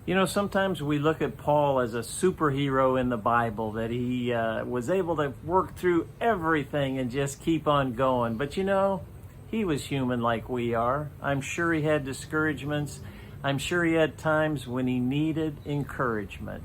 You know, sometimes we look at Paul as a superhero in the Bible, that he was able to work through everything and just keep on going. But you know, he was human like we are. I'm sure he had discouragements. I'm sure he had times when he needed encouragement.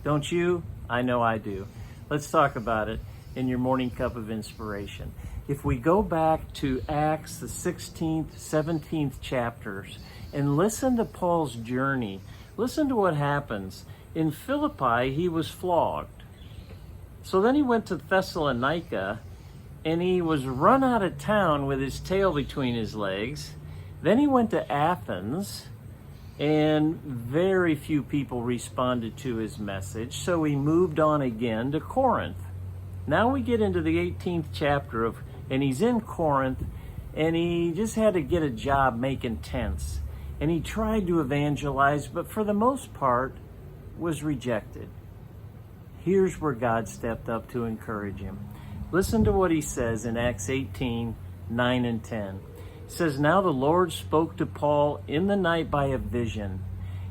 Don't you? I know I do. Let's talk about it in your morning cup of inspiration. If we go back to Acts, the 16th, 17th chapters, and listen to Paul's journey, listen to what happens. In Philippi, he was flogged. So then he went to Thessalonica, and he was run out of town with his tail between his legs. Then he went to Athens, and very few people responded to his message, so he moved on again to Corinth. Now we get into the 18th chapter and he's in Corinth, and he just had to get a job making tents. And he tried to evangelize, but for the most part was rejected. Here's where God stepped up to encourage him. Listen to what he says in Acts 18, 9 and 10. It says, "Now the Lord spoke to Paul in the night by a vision.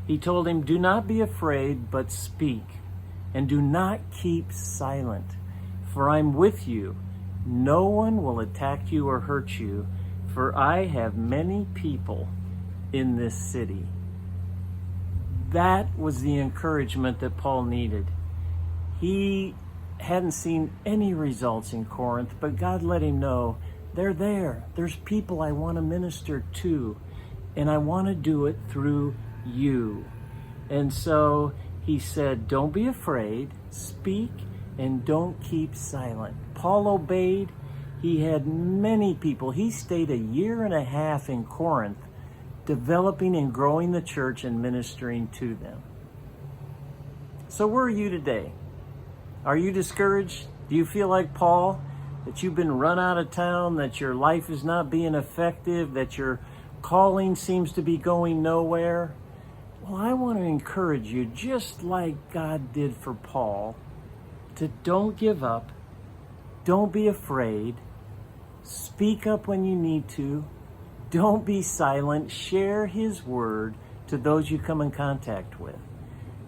He told him, 'Do not be afraid, but speak, and do not keep silent. For I'm with you. No one will attack you or hurt you, for I have many people in this city.'" That was the encouragement that Paul needed. He hadn't seen any results in Corinth, but God let him know, they're there. There's people I want to minister to, and I want to do it through you. And so he said, don't be afraid, speak, and don't keep silent. Paul obeyed. He had many people. He stayed a year and a half in Corinth, developing and growing the church and ministering to them. So where are you today? Are you discouraged? Do you feel like Paul, that you've been run out of town, that your life is not being effective, that your calling seems to be going nowhere? Well, I want to encourage you, just like God did for Paul, to don't give up, don't be afraid, speak up when you need to, don't be silent, share his word to those you come in contact with.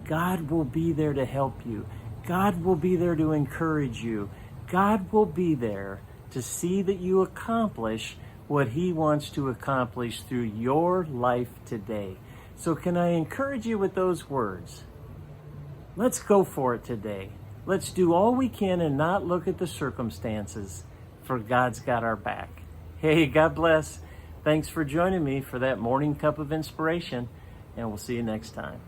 God will be there to help you. God will be there to encourage you. God will be there to see that you accomplish what he wants to accomplish through your life today. So can I encourage you with those words? Let's go for it today. Let's do all we can and not look at the circumstances, for God's got our back. Hey, God bless. Thanks for joining me for that morning cup of inspiration, and we'll see you next time.